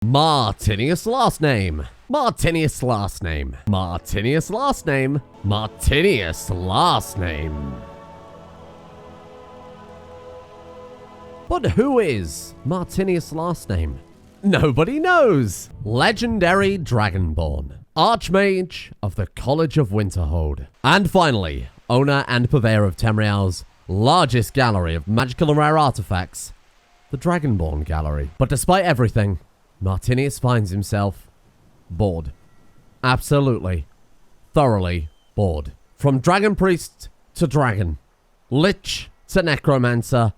Martinius last name. Martinius last name. Martinius last name. Martinius last name. But who is Martinius last name? Nobody knows. Legendary Dragonborn. Archmage of the College of Winterhold. And finally, owner and purveyor of Tamriel's largest gallery of magical and rare artifacts, the Dragonborn Gallery. But despite everything, Martinius finds himself bored. Absolutely, thoroughly bored. From Dragon Priest to Dragon, Lich to Necromancer,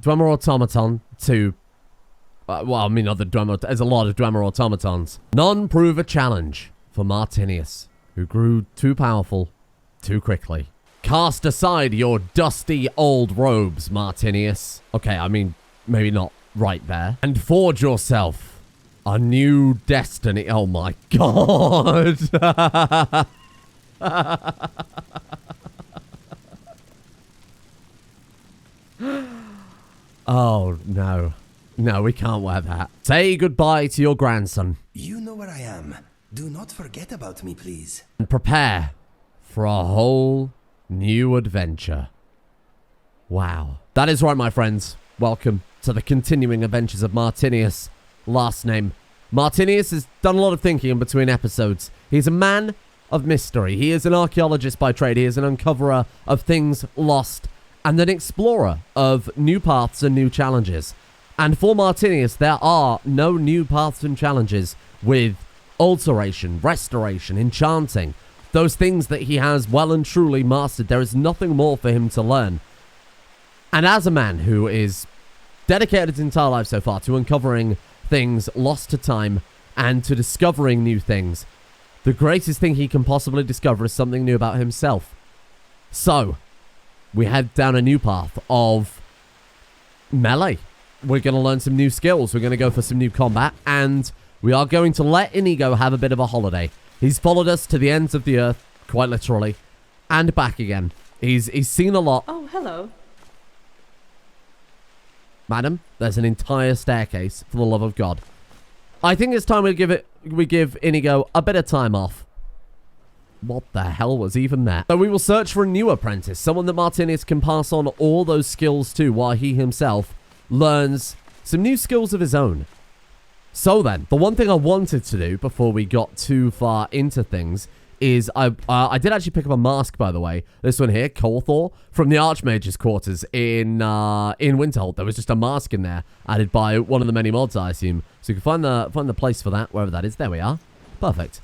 Dwemer Automaton to... there's a lot of Dwemer Automatons. None prove a challenge for Martinius, who grew too powerful too quickly. Cast aside your dusty old robes, Martinius. Okay, I mean, maybe not right there. And forge yourself a new destiny. Oh my god. Oh, no. No, we can't wear that. Say goodbye to your grandson. You know where I am. Do not forget about me, please. And prepare for a whole new adventure. Wow. That is right, my friends. Welcome to the continuing adventures of Martinius. Last name. Martinius has done a lot of thinking in between episodes. He's a man of mystery. He is an archaeologist by trade. He is an uncoverer of things lost and an explorer of new paths and new challenges. And for Martinius, there are no new paths and challenges with alteration, restoration, enchanting. Those things that he has well and truly mastered. There is nothing more for him to learn. And as a man who is dedicated his entire life so far to uncovering things lost to time and to discovering new things, the greatest thing he can possibly discover is something new about himself. So, we head down a new path of melee. We're going to learn some new skills. We're going to go for some new combat. And we are going to let Inigo have a bit of a holiday. He's followed us to the ends of the earth, quite literally, and back again. He's seen a lot. Oh, hello. Madam, there's an entire staircase, for the love of God. I think it's time we give Inigo a bit of time off. What the hell was even that? So we will search for a new apprentice, someone that Martinius can pass on all those skills to while he himself learns some new skills of his own. So then, the one thing I wanted to do before we got too far into things is I did actually pick up a mask, by the way. This one here, Colthor, from the Archmage's quarters in Winterhold. There was just a mask in there, added by one of the many mods, I assume. So you can find the place for that, wherever that is. There we are. Perfect.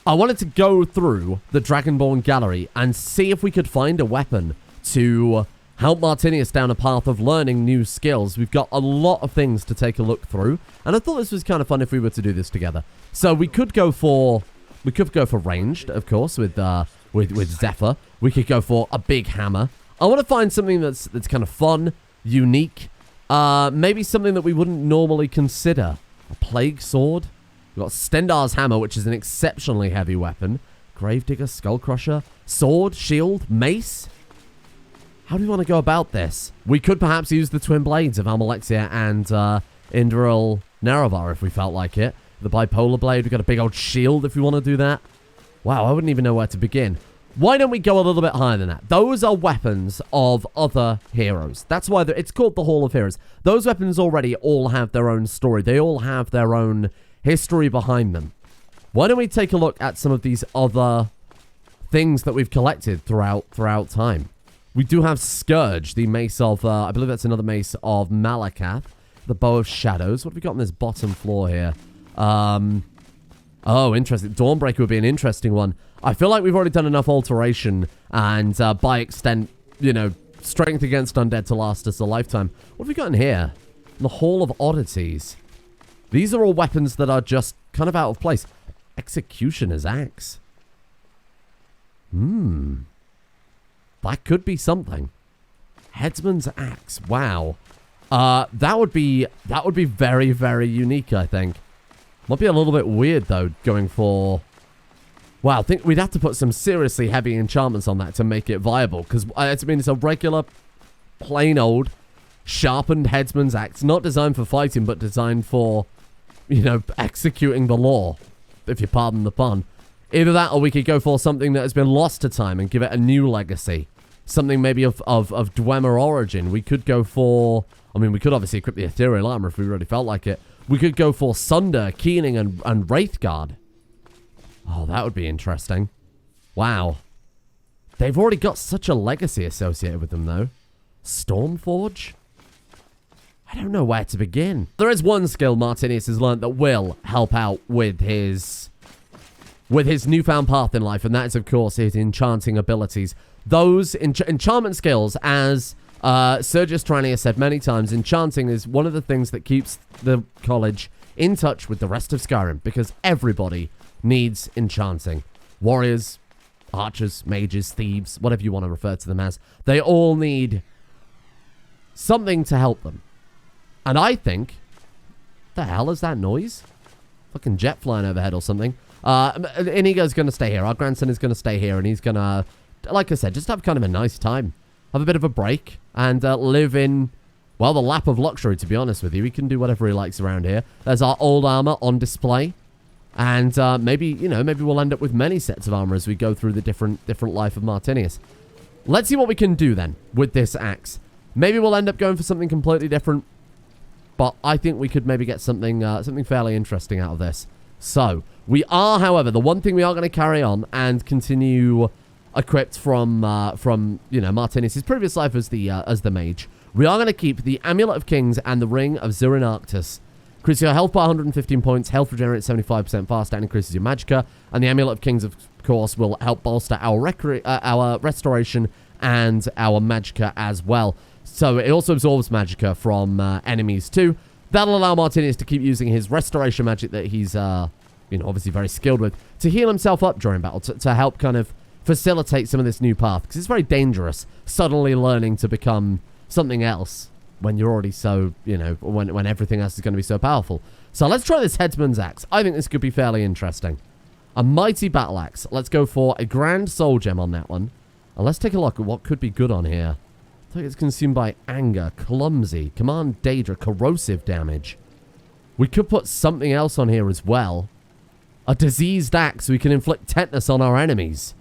I wanted to go through the Dragonborn Gallery and see if we could find a weapon to help Martinius down a path of learning new skills. We've got a lot of things to take a look through, and I thought this was kind of fun if we were to do this together. So we could go for ranged, of course, with Zephyr. We could go for a big hammer. I want to find something that's kind of fun, unique, maybe something that we wouldn't normally consider. A plague sword. We've got Stendarr's hammer, which is an exceptionally heavy weapon. Gravedigger, Skullcrusher, sword, shield, mace. How do we want to go about this? We could perhaps use the twin blades of Almalexia and Indril Nerevar if we felt like it. The bipolar blade, we've got a big old shield if we want to do that. Wow, I wouldn't even know where to begin. Why don't we go a little bit higher than that? Those are weapons of other heroes. That's why it's called the Hall of Heroes. Those weapons already all have their own story. They all have their own history behind them. Why don't we take a look at some of these other things that we've collected throughout time? We do have Scourge, the mace of, I believe that's another mace of Malakath. The Bow of Shadows. What have we got on this bottom floor here? Oh, interesting. Dawnbreaker would be an interesting one. I feel like we've already done enough alteration and, by extent, you know, strength against undead to last us a lifetime. What have we got in here? The Hall of Oddities. These are all weapons that are just kind of out of place. Executioner's Axe. That could be something. Headsman's Axe. Wow. That would be very, very unique, I think. Might be a little bit weird, though, going for... Wow, I think we'd have to put some seriously heavy enchantments on that to make it viable. Because, it's a regular, plain old, sharpened headsman's axe. Not designed for fighting, but designed for you know, executing the law, if you pardon the pun. Either that, or we could go for something that has been lost to time and give it a new legacy. Something maybe of Dwemer origin. We could go for... I mean, we could obviously equip the Ethereal Armor if we really felt like it. We could go for Sunder, Keening, and Wraithguard. Oh, that would be interesting. Wow. They've already got such a legacy associated with them, though. Stormforge? I don't know where to begin. There is one skill Martinius has learned that will help out with his newfound path in life, and that is, of course, his enchanting abilities. Those enchantment skills, as Sergius Trania said many times, enchanting is one of the things that keeps the college in touch with the rest of Skyrim, because everybody needs enchanting. Warriors, archers, mages, thieves, whatever you want to refer to them as. They all need something to help them. And I think... the hell is that noise? Fucking jet flying overhead or something. Inigo's going to stay here. Our grandson is going to stay here, and he's going to, like I said, just have kind of a nice time. Have a bit of a break, and live in, well, the lap of luxury, to be honest with you. He can do whatever he likes around here. There's our old armor on display. And maybe, you know, maybe we'll end up with many sets of armor as we go through the different life of Martinius. Let's see what we can do then with this axe. Maybe we'll end up going for something completely different. But I think we could maybe get something fairly interesting out of this. So, we are, however, the one thing we are going to carry on and continue equipped from you know, Martinius' previous life as the mage. We are going to keep the Amulet of Kings and the Ring of Zirinarctus. Increases your health by 115 points, health regenerates 75% faster, and increases your magicka. And the Amulet of Kings, of course, will help bolster our restoration and our magicka as well. So it also absorbs magicka from enemies too. That'll allow Martinius to keep using his restoration magic that he's, you know, obviously very skilled with, to heal himself up during battle, to help kind of facilitate some of this new path. Because it's very dangerous suddenly learning to become something else when you're already so, you know, when everything else is going to be so powerful. So let's try this Headsman's Axe. I think this could be fairly interesting. A Mighty Battle Axe. Let's go for a Grand Soul Gem on that one. And let's take a look at what could be good on here. I think it's consumed by anger, clumsy, command Daedra, corrosive damage. We could put something else on here as well. A diseased axe, so we can inflict tetanus on our enemies.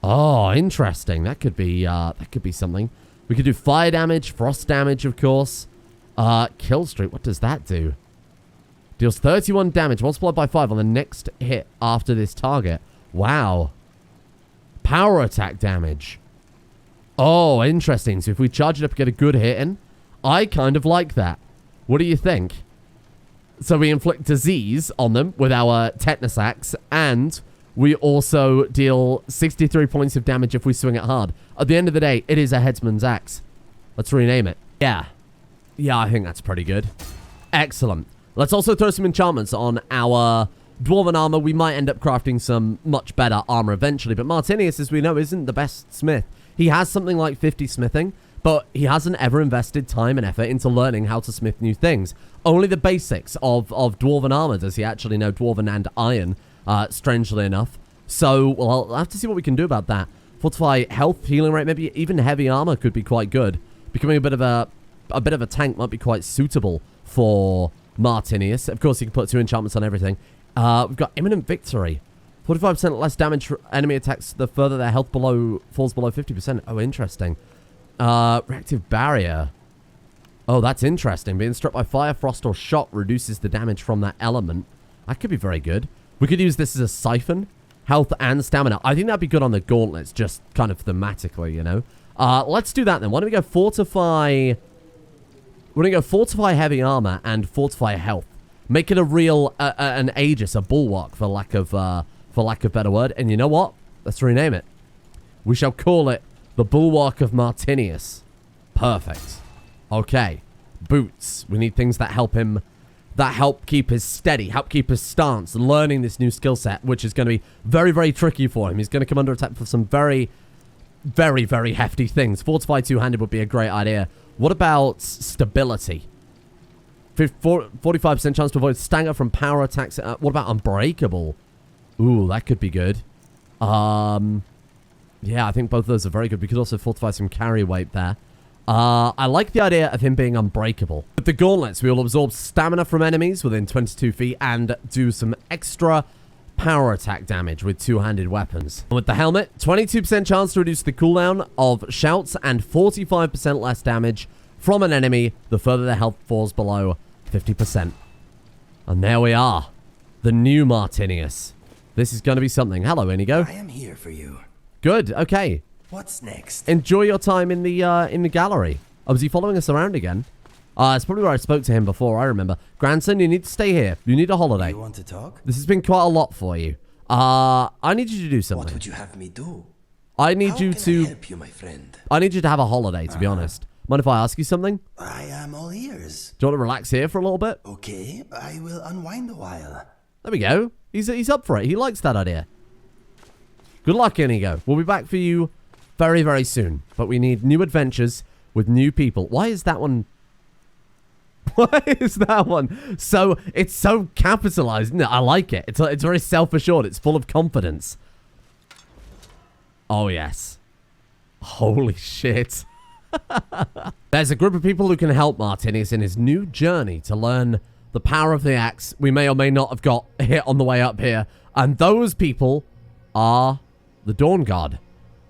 Oh, interesting. That could be something. We could do fire damage, frost damage, of course. Kill streak, what does that do? Deals 31 damage, multiplied by 5 on the next hit after this target. Wow. Power attack damage. Oh, interesting. So if we charge it up and get a good hit in, I kind of like that. What do you think? So we inflict disease on them with our tetanus axe, and we also deal 63 points of damage if we swing it hard. At the end of the day, it is a Headsman's Axe. Let's rename it. Yeah. Yeah, I think that's pretty good. Excellent. Let's also throw some enchantments on our Dwarven armor. We might end up crafting some much better armor eventually, but Martinius, as we know, isn't the best smith. He has something like 50 smithing, but he hasn't ever invested time and effort into learning how to smith new things. Only the basics of Dwarven armor does he actually know, Dwarven and Iron, strangely enough. So, well, I'll have to see what we can do about that. Fortify health, healing rate, maybe even heavy armor could be quite good. Becoming a bit of a tank might be quite suitable for Martinius. Of course, he can put 2 enchantments on everything. We've got Imminent Victory. 45% less damage for enemy attacks the further their health falls below 50%. Oh, interesting. Reactive Barrier. Oh, that's interesting. Being struck by fire, frost, or shot reduces the damage from that element. That could be very good. We could use this as a siphon. Health and stamina. I think that'd be good on the gauntlets, just kind of thematically, you know. Let's do that then. Why don't we go fortify... We're going to go fortify heavy armor and fortify health. Make it a real, an Aegis, a bulwark, for lack of better word. And you know what? Let's rename it. We shall call it the Bulwark of Martinius. Perfect. Okay. Boots. We need things that help him, that help keep his steady, help keep his stance, learning this new skill set, which is going to be very, very tricky for him. He's going to come under attack for some very, very, very hefty things. Fortify two-handed would be a great idea. What about stability? 45% chance to avoid stagger from power attacks. What about unbreakable? Ooh, that could be good. Yeah, I think both of those are very good. We could also fortify some carry weight there. I like the idea of him being unbreakable. With the gauntlets, we will absorb stamina from enemies within 22 feet and do some extra power attack damage with two-handed weapons. And with the helmet, 22% chance to reduce the cooldown of shouts and 45% less damage from an enemy the further their health falls below 50%. And there we are. The new Martinius. This is going to be something. Hello, Inigo. I am here for you. Good. Okay. What's next? Enjoy your time in the gallery. Oh, was he following us around again? It's probably where I spoke to him before, I remember. Grandson, you need to stay here. You need a holiday. You want to talk? This has been quite a lot for you. I need you to do something. What would you have me do? I need How you can to... I help you, my friend? I need you to have a holiday, to be honest. Mind if I ask you something? I am all ears. Do you want to relax here for a little bit? Okay, I will unwind a while. There we go. He's up for it. He likes that idea. Good luck, Inigo. We'll be back for you very, very soon. But we need new adventures with new people. Why is that one... Why is that one so... It's so capitalized, isn't it? I like it. It's very self-assured. It's full of confidence. Oh, yes. Holy shit. There's a group of people who can help Martinius in his new journey to learn the power of the axe we may or may not have got hit on the way up here. And those people are the Dawnguard.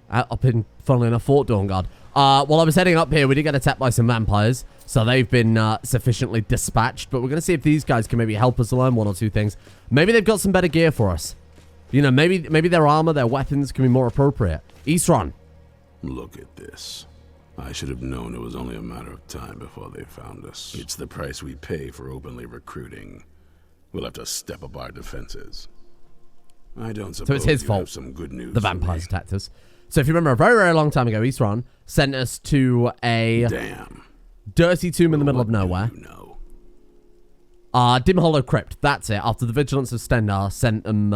Up in, funnily enough, Fort Dawnguard. While I was heading up here, we did get attacked by some vampires. So they've been sufficiently dispatched. But we're going to see if these guys can maybe help us learn one or two things. Maybe they've got some better gear for us. You know, maybe their armor, their weapons can be more appropriate. Isran. Look at this. I should have known it was only a matter of time before they found us. It's the price we pay for openly recruiting. We'll have to step up our defenses. I don't suppose So it's his you fault. have some good news The for vampires me. attacked us. So if you remember, a very, very long time ago, Isran sent us to a dirty tomb in the middle of nowhere. You know? Dim Hollow Crypt. That's it. After the vigilance of Stendar sent them,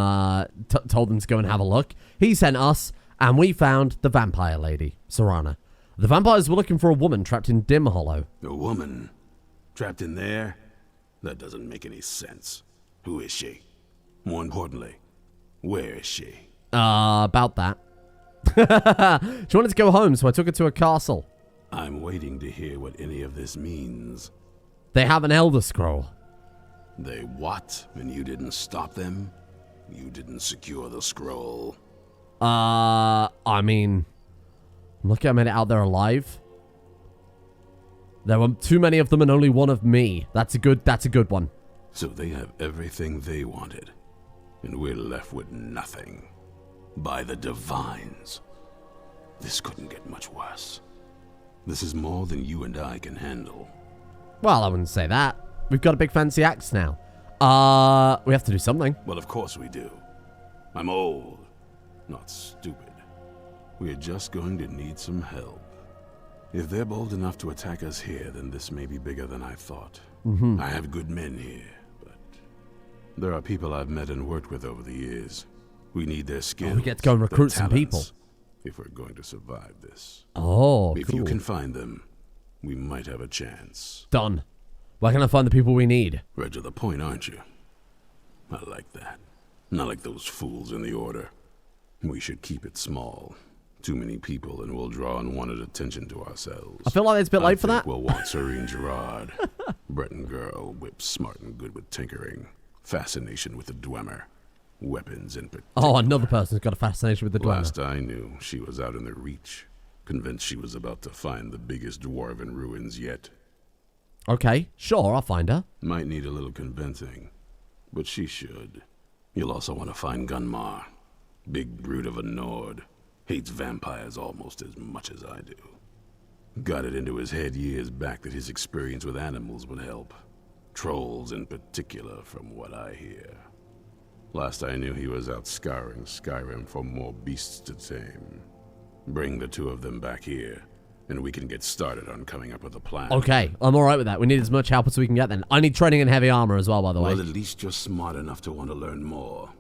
told them to go and have a look, he sent us, and we found the vampire lady, Serana. The vampires were looking for a woman trapped in Dim Hollow. A woman? Trapped in there? That doesn't make any sense. Who is she? More importantly, where is she? About that. She wanted to go home, so I took her to a castle. I'm waiting to hear what any of this means. They have an Elder Scroll. They what? And you didn't stop them? You didn't secure the scroll? I mean... I'm lucky I made it out there alive. There were too many of them and only one of me. That's a good one. So they have everything they wanted, and we're left with nothing. By the divines. This couldn't get much worse. This is more than you and I can handle. Well, I wouldn't say that. We've got a big fancy axe now. We have to do something. Well, of course we do. I'm old, not stupid. We're just going to need some help. If they're bold enough to attack us here, then this may be bigger than I thought. I have good men here, but there are people I've met and worked with over the years. We need their skills. We get to go and recruit some people. If we're going to survive this. Oh, If cool. you can find them, we might have a chance. Done. Where can I find the people we need? Right to the point, aren't you? I like that. Not like those fools in the Order. We should keep it small. Too many people and we'll draw unwanted attention to ourselves. I feel like it's a bit late for that. We'll want Serene Gerard. Breton girl, whip smart and good with tinkering. Fascination with the Dwemer. Weapons in particular. Oh, another person's got a fascination with the Dwemer. Last I knew, she was out in the Reach. Convinced she was about to find the biggest dwarven ruins yet. Okay, sure, I'll find her. Might need a little convincing, but she should. You'll also want to find Gunmar. Big brute of a Nord. Hates vampires almost as much as I do. Got it into his head years back that his experience with animals would help. Trolls in particular, from what I hear. Last I knew, he was out scouring Skyrim for more beasts to tame. Bring the two of them back here, and we can get started on coming up with a plan. Okay, I'm alright with that. We need as much help as we can get then. I need training in heavy armor as well, by the way. Well, at least you're smart enough to want to learn more.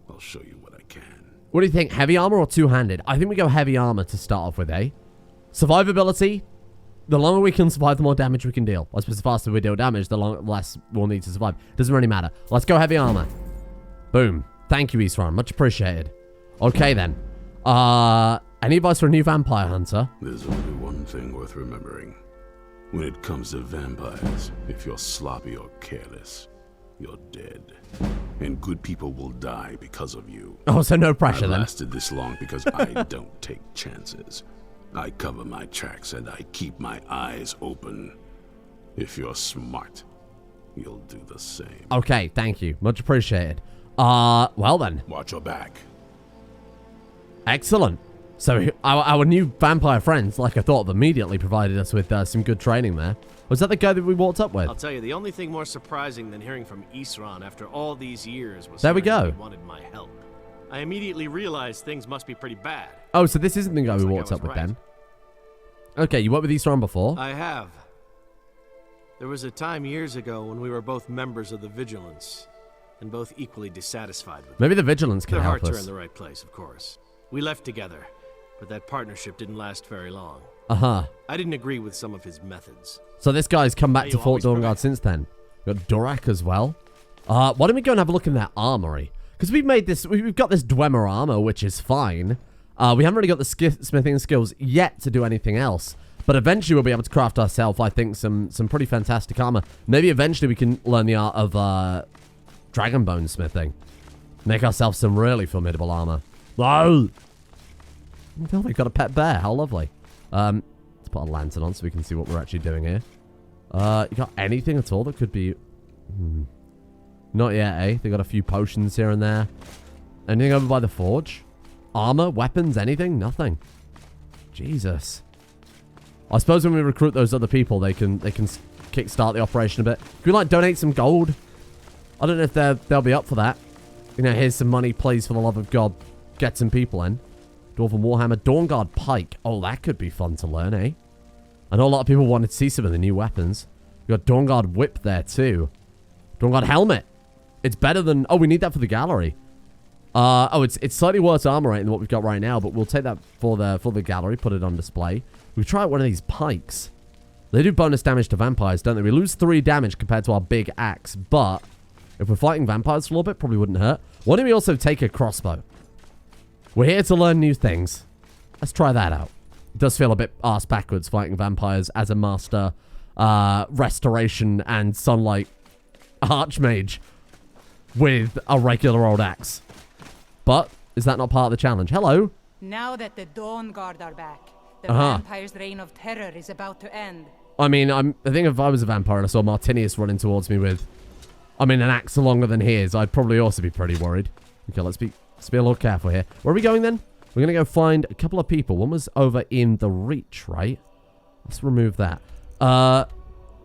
I'll show you what I can. What do you think, heavy armor or two-handed? I think we go heavy armor to start off with, eh? Survivability, the longer we can survive, the more damage we can deal. I suppose the faster we deal damage, the less we'll need to survive. Doesn't really matter. Let's go heavy armor. Boom. Thank you, Isran. Much appreciated. Okay, then. Any advice for a new vampire hunter? There's only one one thing worth remembering. When it comes to vampires, if you're sloppy or careless, you're dead. And good people will die because of you. Oh, so no pressure I then. lasted this long because I don't take chances. I cover my tracks and I keep my eyes open. If you're smart, you'll do the same. Okay, thank you. Much appreciated. Well then. Watch your back. Excellent. So our new vampire friends, like I thought, immediately provided us with some good training there. Was that the guy that we walked up with? I'll tell you, the only thing more surprising than hearing from Isran after all these years was there we hearing go. that he wanted my help. I immediately realized things must be pretty bad. Oh, so this isn't the guy we Looks like walked I up was with right. then. Okay, you worked with Isran before? I have. There was a time years ago when we were both members of the Vigilance, and both equally dissatisfied with it. Maybe the Vigilance can Their help hearts are in us. the right place, of course. We left together, but that partnership didn't last very long. Uh-huh. I didn't agree with some of his methods. So this guy's come back Hey, to you Fort always Dawnguard correct. since then. Got Durak as well. Why don't we go and have a look in their armory? Because we've made this, we've got this Dwemer armor, which is fine. We haven't really got the smithing skills yet to do anything else. But eventually we'll be able to craft ourselves, I think, some pretty fantastic armor. Maybe eventually we can learn the art of dragon bone smithing. Make ourselves some really formidable armor. Oh! Oh, we've got a pet bear. How lovely. Let's put a lantern on so we can see what we're actually doing here. You got anything at all that could be... Not yet, eh? They got a few potions here and there. Anything over by the forge? Armor? Weapons? Anything? Nothing. Jesus. I suppose when we recruit those other people, they can kickstart the operation a bit. Can we, like, donate some gold? I don't know if they'll be up for that. You know, here's some money, please, for the love of God. Get some people in. Dwarven Warhammer. Dawnguard Pike. Oh, that could be fun to learn, eh? I know a lot of people wanted to see some of the new weapons. We got Dawnguard Whip there, too. Dawnguard Helmet. It's better than... Oh, we need that for the gallery. It's slightly worse armor rating than what we've got right now, but we'll take that for the gallery, put it on display. We try out one of these pikes. They do bonus damage to vampires, don't they? We lose 3 damage compared to our big axe, but if we're fighting vampires for a little bit, probably wouldn't hurt. Why don't we also take a crossbow? We're here to learn new things. Let's try that out. It does feel a bit arse backwards fighting vampires as a master restoration and sunlight archmage with a regular old axe. But is that not part of the challenge? Hello. Now that the Dawnguard are back, the vampire's reign of terror is about to end. I mean, I think if I was a vampire and I saw Martinius running towards me with, an axe longer than his, I'd probably also be pretty worried. Okay, let's be a little careful here. Where are we going then? We're going to go find a couple of people. One was over in the Reach, right? Let's remove that.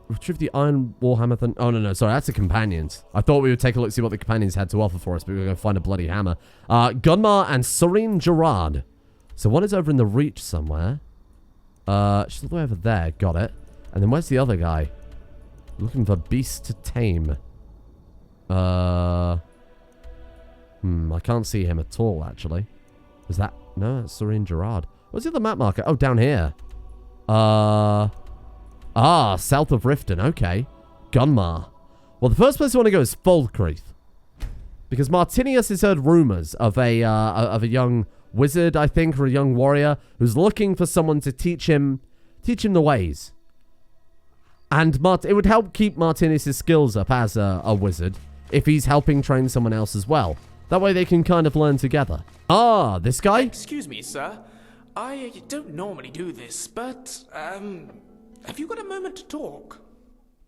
Retrieve the Iron Warhammer. Oh, no, sorry. That's the Companions. I thought we would take a look, see what the Companions had to offer for us, but we're going to find a bloody hammer. Gunmar and Serene Gerard. So one is over in the Reach somewhere. She's all the way over there. Got it. And then where's the other guy? Looking for Beast to Tame. I can't see him at all, actually. Is that... No, that's Serene Gerard. What's the other map marker? Oh, down here. South of Riften. Okay. Gunmar. Well, the first place I want to go is Falkreath. Because Martinius has heard rumors of a young wizard, I think, or a young warrior who's looking for someone to teach him the ways. And it would help keep Martinius' skills up as a wizard if he's helping train someone else as well. That way they can kind of learn together. This guy? Excuse me, sir. I don't normally do this, but, have you got a moment to talk?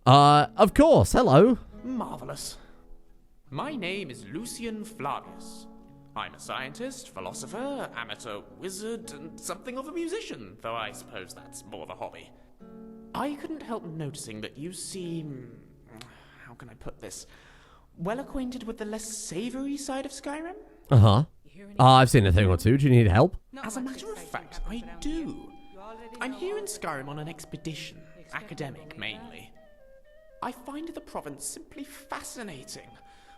Of course. Hello. Marvelous. My name is Lucian Flavius. I'm a scientist, philosopher, amateur wizard, and something of a musician, though I suppose that's more of a hobby. I couldn't help noticing that you seem... how can I put this? Well acquainted with the less savory side of Skyrim? Uh-huh. I've seen a thing or two. Do you need help? As a matter of fact, I do. I'm here in Skyrim on an expedition, academic mainly. I find the province simply fascinating.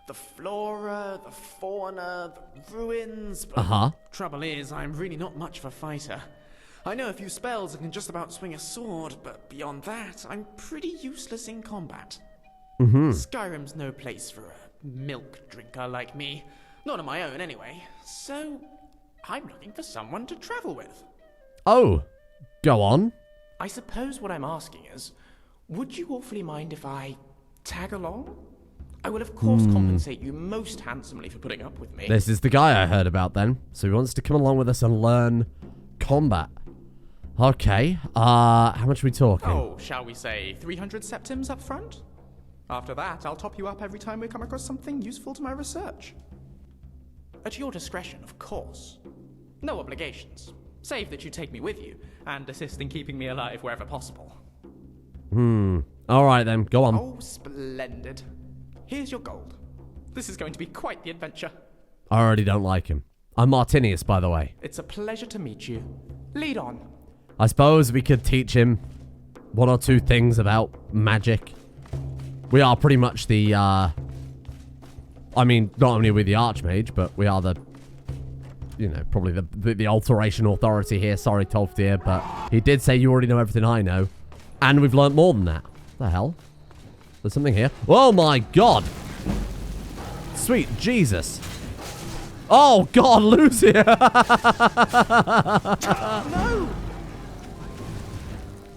The flora, the fauna, the ruins, but trouble is, I'm really not much of a fighter. I know a few spells and can just about swing a sword, but beyond that, I'm pretty useless in combat. Skyrim's no place for a milk drinker like me. Not on my own, anyway. So, I'm looking for someone to travel with. Oh, go on. I suppose what I'm asking is, would you awfully mind if I tag along? I will of course compensate you most handsomely for putting up with me. This is the guy I heard about then. So he wants to come along with us and learn combat. Okay. How much are we talking? Oh, shall we say 300 septims up front? After that, I'll top you up every time we come across something useful to my research. At your discretion, of course. No obligations. Save that you take me with you, and assist in keeping me alive wherever possible. Alright then, go on. Oh, splendid. Here's your gold. This is going to be quite the adventure. I already don't like him. I'm Martinius, by the way. It's a pleasure to meet you. Lead on. I suppose we could teach him one or two things about magic. We are pretty much the, I mean, not only are we the Archmage, but we are the, you know, probably the alteration authority here. Sorry, Tolfdir, but he did say you already know everything I know. And we've learnt more than that. What the hell? There's something here. Oh my god! Sweet Jesus. Oh god, Lucian! No!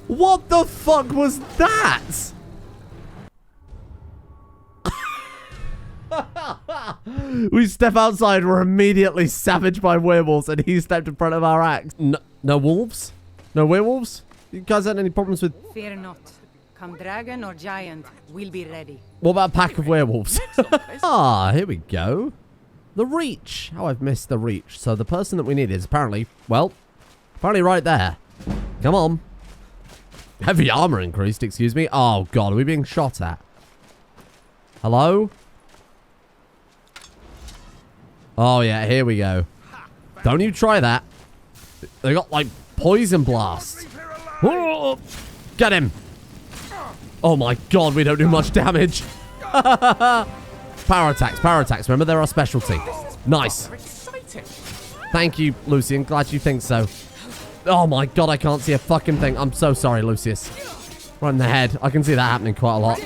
What the fuck was that? We step outside, we're immediately savaged by werewolves, and he stepped in front of our axe. No wolves? No werewolves? You guys had any problems with... Fear not. Come dragon or giant, we'll be ready. What about a pack of werewolves? Ah, here we go. The Reach. Oh, I've missed the Reach. So the person that we need is apparently, well, apparently right there. Come on. Heavy armor increased, excuse me. Oh, God, are we being shot at? Hello? Oh, yeah, here we go. Don't you try that. They got, like, poison blast. Whoa! Get him. Oh, my God, we don't do much damage. Power attacks. Remember, they're our specialty. Nice. Thank you, Lucian. Glad you think so. Oh, my God, I can't see a fucking thing. I'm so sorry, Lucius. Right in the head. I can see that happening quite a lot.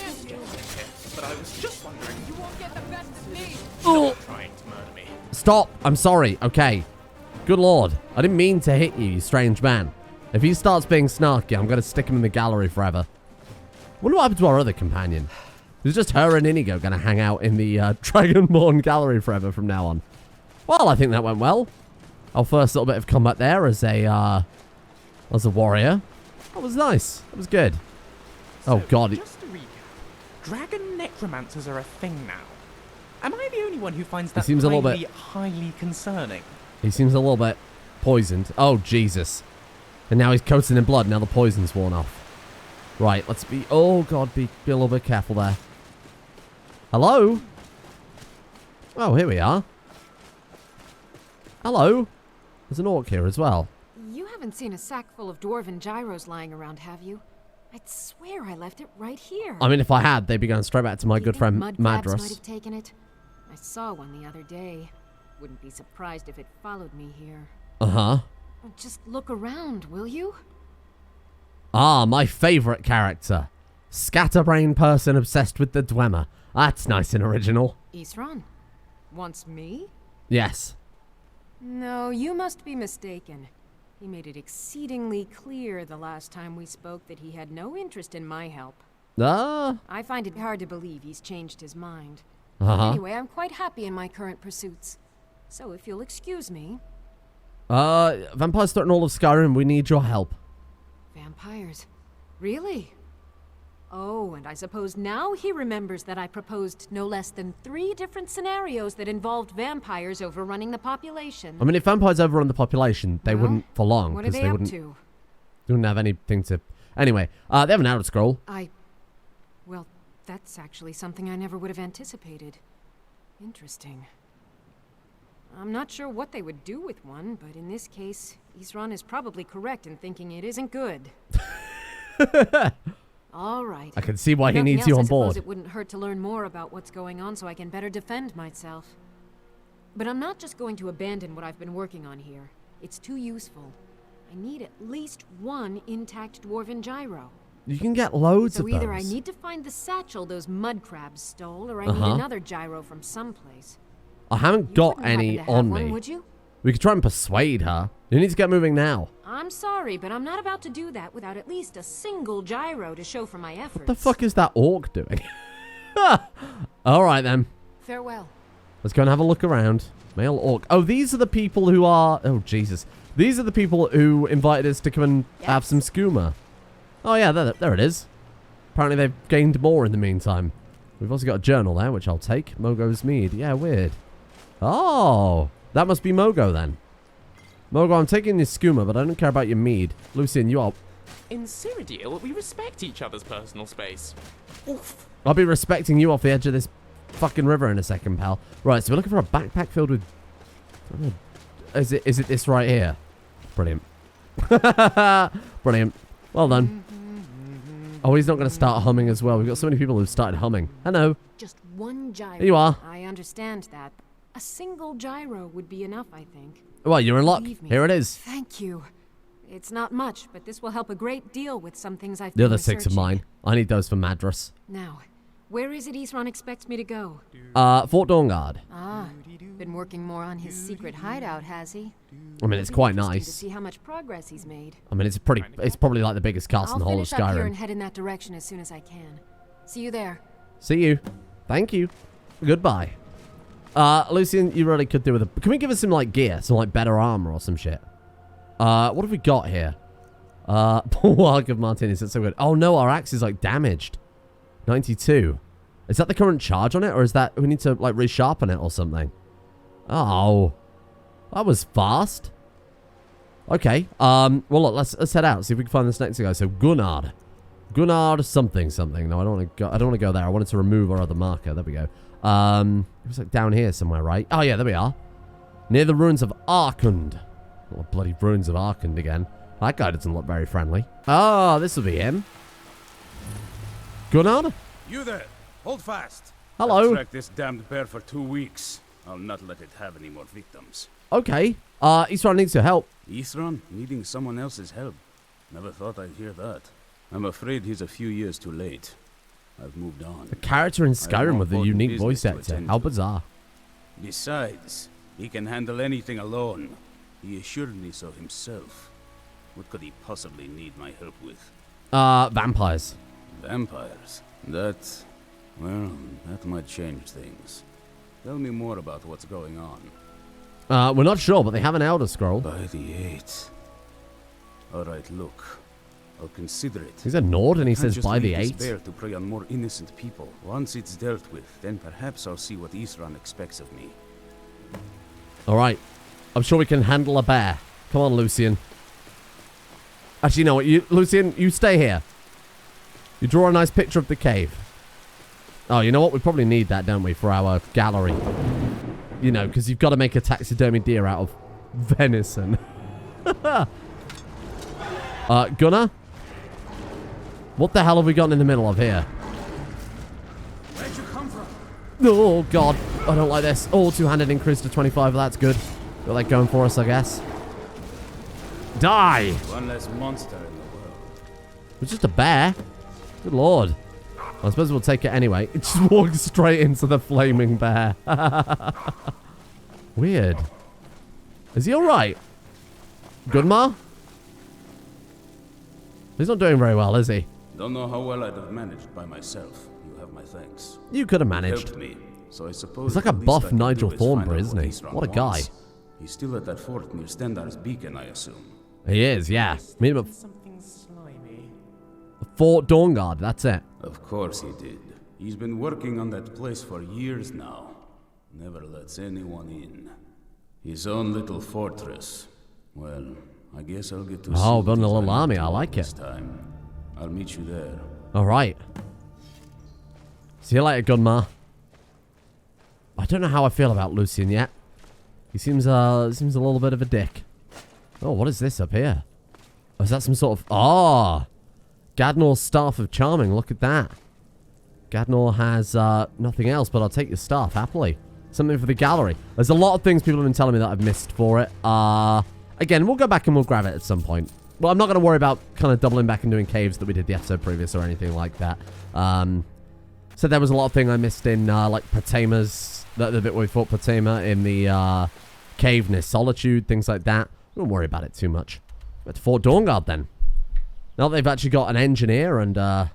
But I was just wondering, you won't get the best of me. Oh. Trying to murder me. Stop. I'm sorry. Okay. Good Lord. I didn't mean to hit you, you strange man. If he starts being snarky, I'm going to stick him in the gallery forever. Wonder what happened to our other companion. Is just her and Inigo going to hang out in the Dragonborn gallery forever from now on? Well, I think that went well. Our first little bit of combat there as a warrior. That was nice. That was good. So, oh, God. Just to recap, dragon necromancers are a thing now. Am I the only one who finds that seems a little bit highly concerning? He seems a little bit poisoned. Oh, Jesus. And now he's coated in blood. Now the poison's worn off. Right, let's be... Oh, God, be a little bit careful there. Hello? Oh, here we are. Hello? There's an orc here as well. You haven't seen a sack full of dwarven gyros lying around, have you? I'd swear I left it right here. I mean, if I had, they'd be going straight back to my good friend mud crabs Madras. might have taken it. I saw one the other day. Wouldn't be surprised if it followed me here. Uh-huh. Just look around, will you? Ah, my favorite character. Scatterbrain person obsessed with the Dwemer. That's nice and original. Isran? Wants me? Yes. No, you must be mistaken. He made it exceedingly clear the last time we spoke that he had no interest in my help. Ah. I find it hard to believe he's changed his mind. Uh-huh. Anyway, I'm quite happy in my current pursuits. So if you'll excuse me... Vampires threaten all of Skyrim. We need your help. Vampires? Really? Oh, and I suppose now he remembers that I proposed no less than 3 different scenarios that involved vampires overrunning the population. I mean, if vampires overrun the population, they wouldn't for long. What are they they up wouldn't, to? They wouldn't have anything to... Anyway, they have an Outer Scroll. Well, that's actually something I never would have anticipated. Interesting. I'm not sure what they would do with one, but in this case, Isran is probably correct in thinking it isn't good. All right. I can see why he needs you on board. I suppose it wouldn't hurt to learn more about what's going on so I can better defend myself. But I'm not just going to abandon what I've been working on here. It's too useful. I need at least 1 intact dwarven gyro. You can get loads of So those. either I need to find the satchel those mud crabs stole, or I need another gyro from someplace. I haven't got You wouldn't any happen to have on one, me. would you? We could try and persuade her. You need to get moving now. I'm sorry, but I'm not about to do that without at least a single gyro to show for my efforts. What the fuck is that orc doing? All right, then. Farewell. Let's go and have a look around. Male orc. Oh, these are the people who are... Oh, Jesus. These are the people who invited us to come and have some skooma. Oh, yeah, there it is. Apparently they've gained more in the meantime. We've also got a journal there, which I'll take. Mogo's mead. Yeah, weird. Oh, that must be Mogo then. Mogo, I'm taking your skooma, but I don't care about your mead. Lucian, you are... In Cyrodiil, we respect each other's personal space. Oof. I'll be respecting you off the edge of this fucking river in a second, pal. Right, so we're looking for a backpack filled with... Is it this right here? Brilliant. Brilliant. Well done. Oh, he's not going to start humming as well. We've got so many people who've started humming. Hello. Just one gyro. Here you are. I understand that. A single gyro would be enough, I think. Well, you're in luck. Here it is. Thank you. It's not much, but this will help a great deal with some things I've The other 6 of mine. I need those for Madras. Now, where is it Isran expects me to go? Fort Dawnguard. Ah, been working more on his secret hideout, has he? I mean, it's quite Interesting nice. To see how much progress he's made. I mean, it's probably like the biggest castle in the whole of I'll finish up here and Skyrim. head in that direction as soon as I can. See you there. See you. Thank you. Goodbye. Lucian, you really could do with a... Can we give us some, like, gear? Some, like, better armor or some shit? What have we got here? Arc of Martinius. That's so good. Oh, no, our axe is, like, damaged. 92. Is that the current charge on it? Or is that... We need to, like, resharpen it or something? Oh. That was fast. Okay. Well, look, let's head out. See if we can find this next guy. So, Gunnar. Gunnar something. No, I don't want to go there. I wanted to remove our other marker. There we go. It was like down here somewhere, right? Oh, yeah, there we are. Near the ruins of Arkund. Oh, bloody ruins of Arkund again. That guy doesn't look very friendly. Oh, this will be him. Gunnar? You there. Hold fast. Hello. I've tracked this damned bear for 2 weeks. I'll not let it have any more victims. Okay. Isran needs your help. Isran needing someone else's help. Never thought I'd hear that. I'm afraid he's a few years too late. I've moved on. A character in Skyrim with a unique voice actor. How bizarre. Besides, he can handle anything alone. He assured me so himself. What could he possibly need my help with? Vampires. Vampires? That might change things. Tell me more about what's going on. We're not sure, but they have an Elder Scroll. By the 8th. Alright, look. I'll consider it. He's a Nord and he Can't says just by the leave 8th. this bear to prey on more innocent people. Once it's dealt with, then perhaps I'll see what Isran expects of me. Alright. I'm sure we can handle a bear. Come on, Lucian. Actually, you know what? Lucian, you stay here. You draw a nice picture of the cave. Oh, you know what? We probably need that, don't we, for our gallery. You know, because you've got to make a taxidermy deer out of venison. Gunnar? What the hell have we got in the middle of here? Where'd you come from? Oh, God. I don't like this. Oh, two-handed increase to 25. That's good. Got that going for us, I guess. Die! One less monster in the world. It's just a bear. Good lord. I suppose we'll take it anyway. It just walks straight into the flaming bear. Weird. Is he alright? Gunmar? He's not doing very well, is he? Don't know how well I'd have managed by myself. You have my thanks. You could have You managed. helped me, so I suppose He's like a the least I buff can Nigel do is find Thornbury, out isn't what he? Isran What a guy. wants. He's still at that fort near Stendar's beacon, I assume. He is, yeah. Meet him at Something slimy. Fort Dawnguard. That's it. Of course he did. He's been working on that place for years now. Never lets anyone in. His own little fortress. Well, I guess I'll get to see Oh, what building a he's little been army. up I to like this it. time. I'll meet you there. Alright. See you later, Gunmar. I don't know how I feel about Lucian yet. He seems a little bit of a dick. Oh, what is this up here? Oh, is that some sort of... Oh! Gadnor's Staff of Charming. Look at that. Gadnor has nothing else, but I'll take your staff, happily. Something for the gallery. There's a lot of things people have been telling me that I've missed for it. Again, we'll go back and we'll grab it at some point. Well, I'm not going to worry about kind of doubling back and doing caves that we did the episode previous or anything like that. So there was a lot of thing I missed in, like, Potama's... The bit where we fought Potama in the cave near Solitude, things like that. We won't worry about it too much. Go to Fort Dawnguard then. Now that they've actually got an engineer and an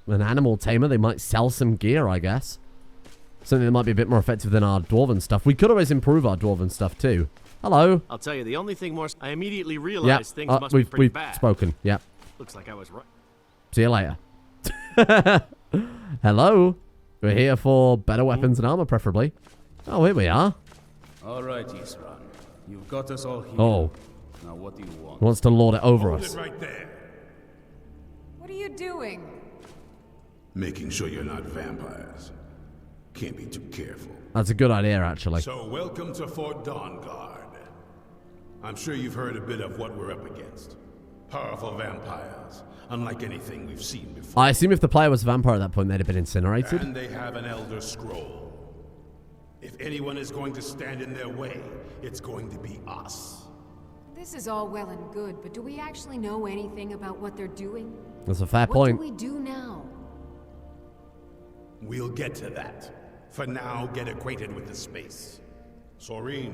animal tamer, they might sell some gear, I guess. Something that might be a bit more effective than our dwarven stuff. We could always improve our dwarven stuff too. Hello. I'll tell you, the only thing more... I immediately realized things must be we've pretty bad. Spoken. Yep. Looks like I was right. See you later. Hello. We're here for better weapons and armor, preferably. Oh, here we are. All right, Isran. You've got us all here. Oh. Now what do you want? He wants to lord it over Hold us. it right there. What are you doing? Making sure you're not vampires. Can't be too careful. That's a good idea, actually. So welcome to Fort Dawnguard. I'm sure you've heard a bit of what we're up against. Powerful vampires, unlike anything we've seen before. I assume if the player was a vampire at that point, they'd have been incinerated. And they have an Elder Scroll. If anyone is going to stand in their way, it's going to be us. This is all well and good, but do we actually know anything about what they're doing? That's a fair What point. do we do now? We'll get to that. For now, get acquainted with the space. Soreen,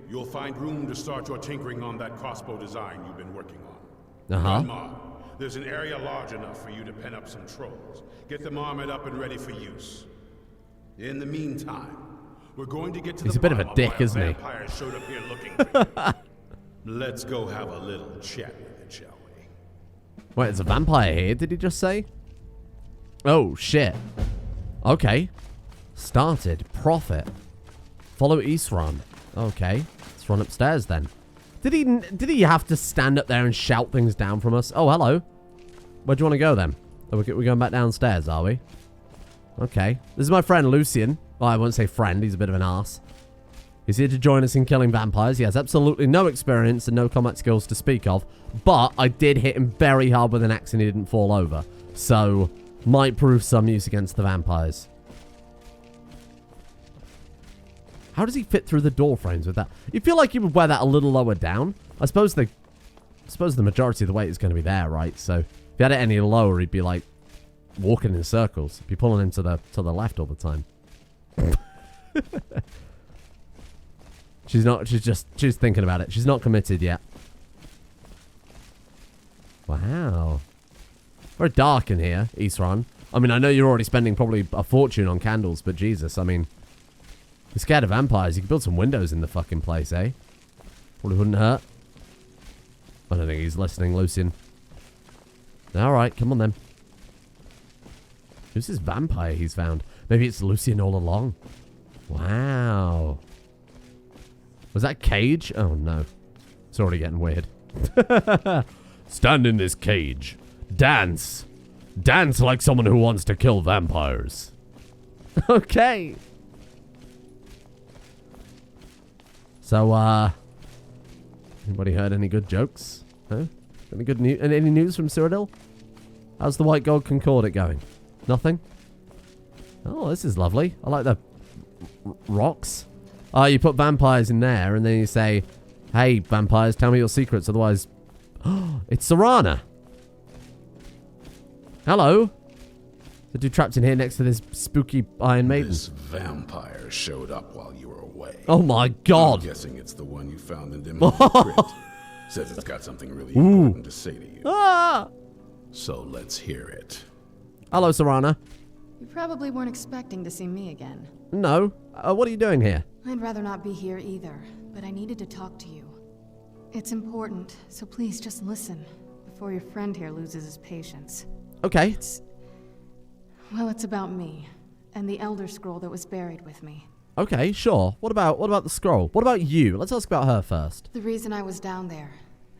you'll find room to start your tinkering on that crossbow design you've been working on. Manmer, there's an area large enough for you to pen up some trolls. Get them armored up and ready for use. In the meantime, we're going to get to He's the a bit of a bottom dick, why isn't he? vampires showed up here looking for you. Let's go have a little chat with it, shall we? Wait, there's a vampire here, did he just say? Oh, shit. Okay. Started. Profit. Follow Isran. Okay. Let's run upstairs then. Did he have to stand up there and shout things down from us? Oh, hello. Where do you want to go then? Oh, we're going back downstairs, are we? Okay. This is my friend Lucian. Well, I won't say friend. He's a bit of an arse. He's here to join us in killing vampires. He has absolutely no experience and no combat skills to speak of. But I did hit him very hard with an axe and he didn't fall over. So, might prove some use against the vampires. How does he fit through the door frames with that? You feel like you would wear that a little lower down. I suppose the majority of the weight is going to be there, right? So if he had it any lower, he'd be like walking in circles. He'd be pulling him to the left all the time. She's thinking about it. She's not committed yet. Wow. Very dark in here, Isran. I mean, I know you're already spending probably a fortune on candles, but Jesus, I mean, you're scared of vampires. You can build some windows in the fucking place, eh? Probably wouldn't hurt. I don't think he's listening, Lucian. Alright, come on then. Who's this vampire he's found? Maybe it's Lucian all along. Wow. Was that cage? Oh no. It's already getting weird. Stand in this cage. Dance. Dance like someone who wants to kill vampires. Okay. So, anybody heard any good jokes? Huh? Any good news? Any news from Cyrodiil? How's the White Gold Concordate going? Nothing? Oh, this is lovely. I like the rocks. Oh, you put vampires in there, and then you say, hey, vampires, tell me your secrets, otherwise... Oh, it's Serana. Hello. The dude trapped in here next to this spooky Iron Maiden. This vampire showed up while you were away. Oh my god. I'm guessing it's the one you found in Demon's crypt. Says it's got something really important to say to you. Ah! So let's hear it. Hello, Serana. You probably weren't expecting to see me again. No. What are you doing here? I'd rather not be here either, but I needed to talk to you. It's important, so please just listen before your friend here loses his patience. Okay. Well, it's about me and the Elder Scroll that was buried with me. Okay, sure. What about the scroll? What about you? Let's ask about her first. The reason I was down there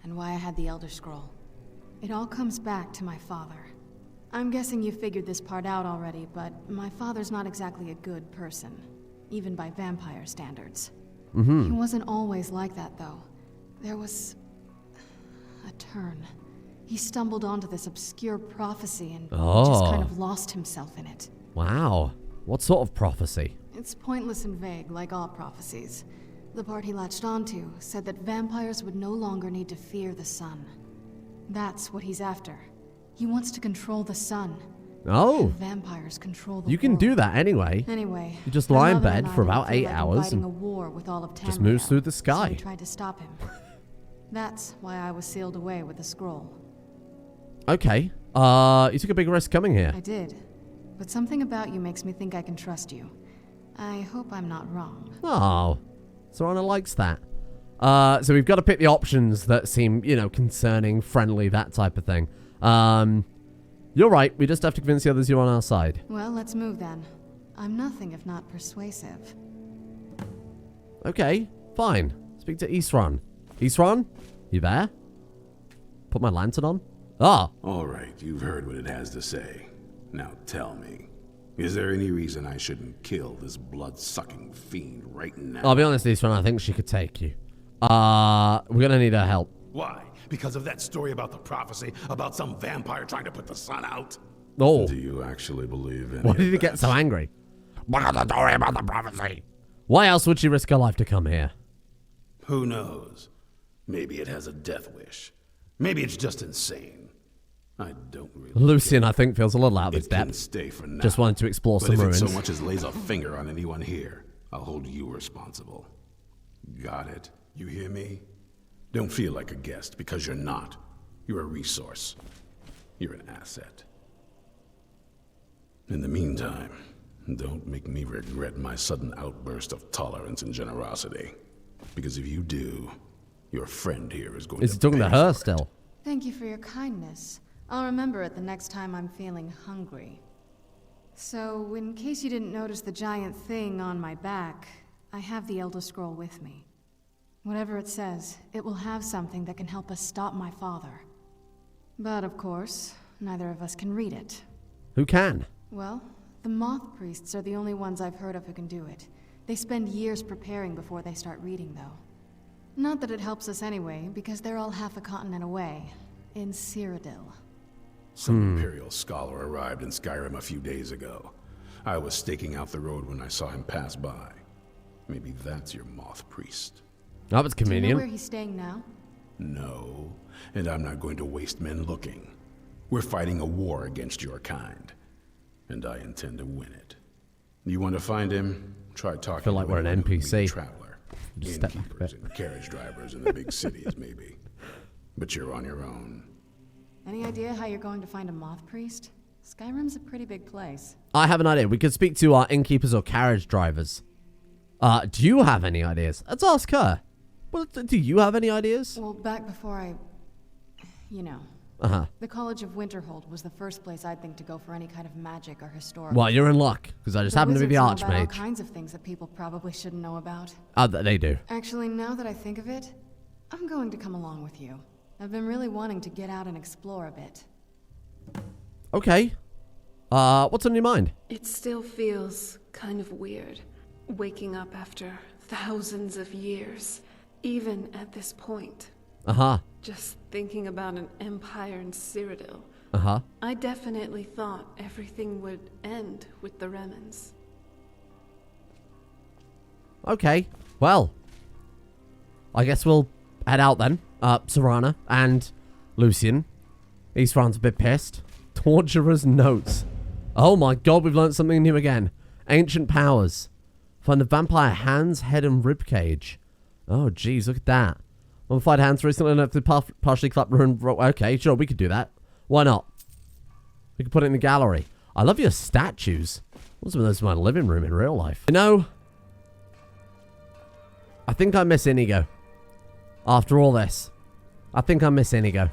and why I had the Elder Scroll. It all comes back to my father. I'm guessing you figured this part out already, but my father's not exactly a good person, even by vampire standards. Mm-hmm. He wasn't always like that, though. There was a turn. He stumbled onto this obscure prophecy and just kind of lost himself in it. Wow. What sort of prophecy? It's pointless and vague, like all prophecies. The part he latched onto said that vampires would no longer need to fear the sun. That's what he's after. He wants to control the sun. Oh. Vampires control the You can world. do that anyway. Anyway. You just lie in my mother bed and I for don't about feel 8 like hours. inviting And... a war war with all of Tamriel. Just moves through the sky. So we tried to stop him. That's why I was sealed away with the scroll. Okay. You took a big risk coming here. I did. But something about you makes me think I can trust you. I hope I'm not wrong. Oh. Serana likes that. So we've got to pick the options that seem, you know, concerning, friendly, that type of thing. You're right. We just have to convince the others you're on our side. Well, let's move then. I'm nothing if not persuasive. Okay. Fine. Speak to Isran. Isran? You there? Put my lantern on? Ah. All right, you've heard what it has to say. Now tell me, is there any reason I shouldn't kill this blood-sucking fiend right now? I'll be honest, Isran, I think she could take you. We're gonna need her help. Why? Because of that story about the prophecy about some vampire trying to put the sun out? Oh. Do you actually believe in Why did he get so angry? What is the story about the prophecy? Why else would she risk her life to come here? Who knows? Maybe it has a death wish. Maybe it's just insane. I don't really Lucian, I think, feels a little out of his It can depth. stay for now. Just wanted to explore But some if ruins. it so much as lays a finger on anyone here, I'll hold you responsible. Got it? You hear me? Don't feel like a guest, because you're not. You're a resource. You're an asset. In the meantime, don't make me regret my sudden outburst of tolerance and generosity. Because if you do, your friend here is going Is to he talking to pay her for it. still? Thank you for your kindness. I'll remember it the next time I'm feeling hungry. So, in case you didn't notice the giant thing on my back, I have the Elder Scroll with me. Whatever it says, it will have something that can help us stop my father. But of course, neither of us can read it. Who can? Well, the Moth Priests are the only ones I've heard of who can do it. They spend years preparing before they start reading, though. Not that it helps us anyway, because they're all half a continent away, in Cyrodiil. Some Imperial scholar arrived in Skyrim a few days ago. I was staking out the road when I saw him pass by. Maybe that's your Moth Priest. That was Do you know convenient. where he's staying now? No, and I'm not going to waste men looking. We're fighting a war against your kind, and I intend to win it. You want to find him? Try talking feel like to we're an anyone who NPC. meets a traveler. Just step back a Innkeepers bit. and carriage drivers in the big cities, maybe. But you're on your own. Any idea how you're going to find a Moth Priest? Skyrim's a pretty big place. I have an idea. We could speak to our innkeepers or carriage drivers. Do you have any ideas? Let's ask her. Well, do you have any ideas? Well, back before I... You know. Uh-huh. The College of Winterhold was the first place I'd think to go for any kind of magic or historical. Well, you're in luck, because I just happen to be the wizards know about all Archmage. kinds of things that people probably shouldn't know about. They do. Actually, now that I think of it, I'm going to come along with you. I've been really wanting to get out and explore a bit. Okay. What's on your mind? It still feels kind of weird, waking up after thousands of years, even at this point. Uh-huh. Just thinking about an empire in Cyrodiil. Uh-huh. I definitely thought everything would end with the Remans. Okay. Well, I guess we'll head out then. Serana and Lucian. Isran's a bit pissed. Torturer's notes. Oh my god, we've learned something new again. Ancient powers. Find the vampire hands, head, and ribcage. Oh, jeez, look at that. Mummified hands recently enough to partially clap ruined. Okay, sure, we could do that. Why not? We could put it in the gallery. I love your statues. What's some of those in my living room in real life? You know, I think I miss Inigo. After all this, I think I miss Inigo.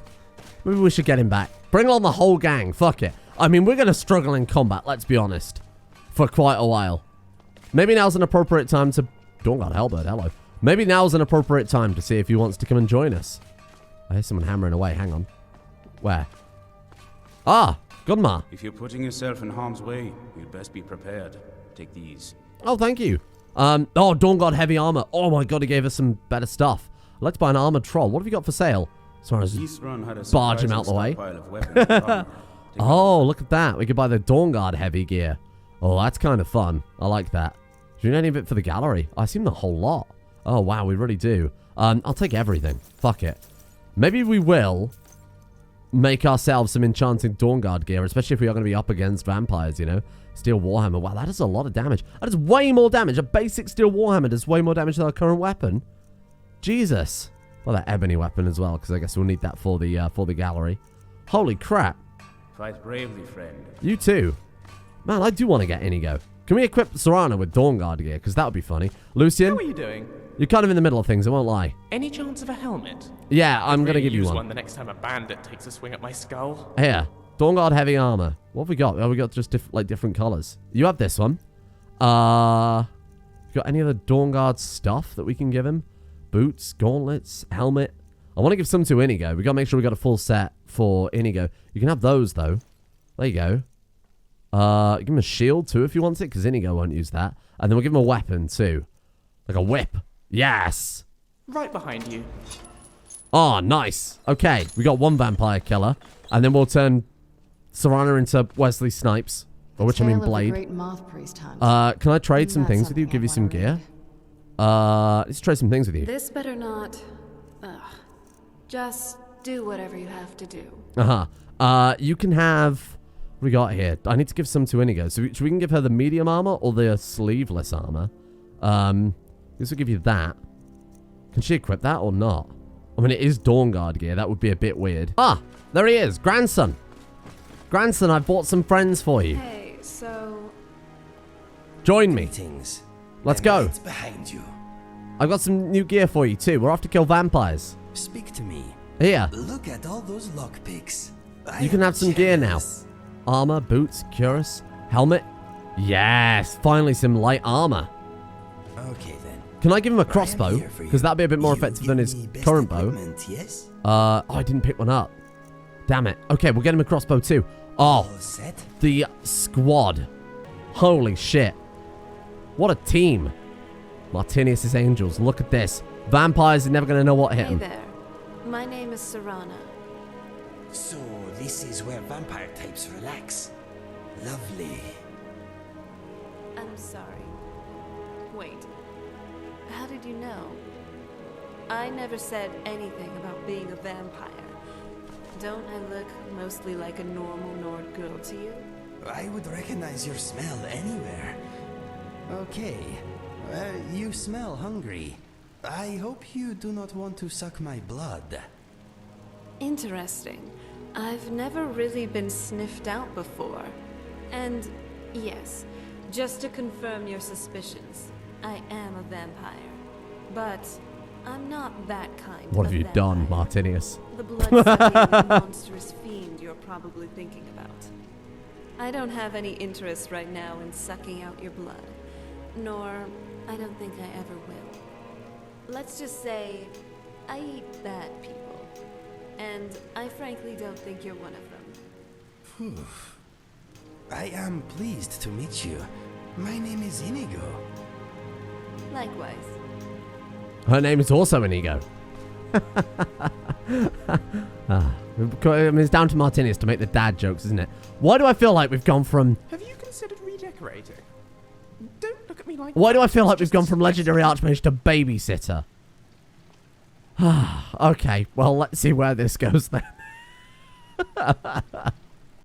Maybe we should get him back. Bring on the whole gang. Fuck it. I mean, we're going to struggle in combat, let's be honest. For quite a while. Maybe now's an appropriate time to... Dawnguard Hellbird, hello. Maybe now's an appropriate time to see if he wants to come and join us. I hear someone hammering away. Hang on. Where? Ah, Gunmar. If you're putting yourself in harm's way, you'd best be prepared. Take these. Oh, thank you. Dawnguard heavy armor. Oh my god, he gave us some better stuff. I'd like to buy an armored troll. What have you got for sale? Sorry, barge him out the way. Oh, look at that. We could buy the Dawnguard heavy gear. Oh, that's kind of fun. I like that. Do you need any of it for the gallery? I seem the whole lot. Oh, wow, we really do. I'll take everything. Fuck it. Maybe we will make ourselves some enchanting Dawnguard gear, especially if we are going to be up against vampires, you know. Steel Warhammer. Wow, that does a lot of damage. That does way more damage. A basic Steel Warhammer does way more damage than our current weapon. Jesus. Well, that ebony weapon as well, because I guess we'll need that for the gallery. Holy crap. Fight bravely, friend. You too. Man, I do want to get Inigo. Can we equip Serana with Dawnguard gear? Because that would be funny. Lucian? How are you doing? You're kind of in the middle of things, I won't lie. Any chance of a helmet? Yeah, I'm going to give you use one. the next time a bandit takes a swing at my skull. Here. Dawnguard heavy armor. What have we got? Oh, we got just different colors. You have this one. You got any other Dawnguard stuff that we can give him? Boots, gauntlets, helmet. I want to give some to Inigo. We got to make sure we got a full set for Inigo. You can have those, though. There you go. Give him a shield, too, if he wants it, because Inigo won't use that. And then we'll give him a weapon, too. Like a whip. Yes! Right behind you. Oh, nice. Okay, we got one vampire killer. And then we'll turn Serana into Wesley Snipes. By which I mean Blade. Can I trade some things with you? Give you some gear? Let's trade some things with you. This better not... just do whatever you have to do. You can have... What we got here? I need to give some to Inigo. So we can give her the medium armor or the sleeveless armor. This will give you that. Can she equip that or not? I mean, it is Dawnguard gear. That would be a bit weird. Ah, there he is. Grandson. Grandson, I bought some friends for you. Hey, so... Join me. Greetings. Let's go. Right behind you. I've got some new gear for you, too. We're off to kill vampires. Speak to me. Here. Look at all those lockpicks. You can have some gear now. Armor, boots, cuirass, helmet. Yes, finally some light armor. Okay, then. Can I give him a crossbow? Because that'd be a bit more effective than his current bow. Yes? Oh, I didn't pick one up. Damn it. Okay, we'll get him a crossbow, too. Oh, the squad. Holy shit. What a team. Martinius' angels. Look at this. Vampires are never going to know what hit them. Hey there. My name is Serana. So, this is where vampire types relax. Lovely. I'm sorry. Wait. How did you know? I never said anything about being a vampire. Don't I look mostly like a normal Nord girl to you? I would recognize your smell anywhere. Okay. You smell hungry. I hope you do not want to suck my blood. Interesting. I've never really been sniffed out before. And yes, just to confirm your suspicions, I am a vampire. But I'm not that kind. What have you done, Martinius? The blood-sucking monstrous fiend you're probably thinking about. I don't have any interest right now in sucking out your blood. Nor, I don't think I ever will. Let's just say, I eat bad people. And I frankly don't think you're one of them. Phew. I am pleased to meet you. My name is Inigo. Likewise. Her name is also Inigo. It's down to Martinius to make the dad jokes, isn't it? Why do I feel like we've gone from... Have you considered redecorating? Don't look at me like... Why do I feel like we've gone from Legendary Archmage to Babysitter? Okay, well, let's see where this goes then.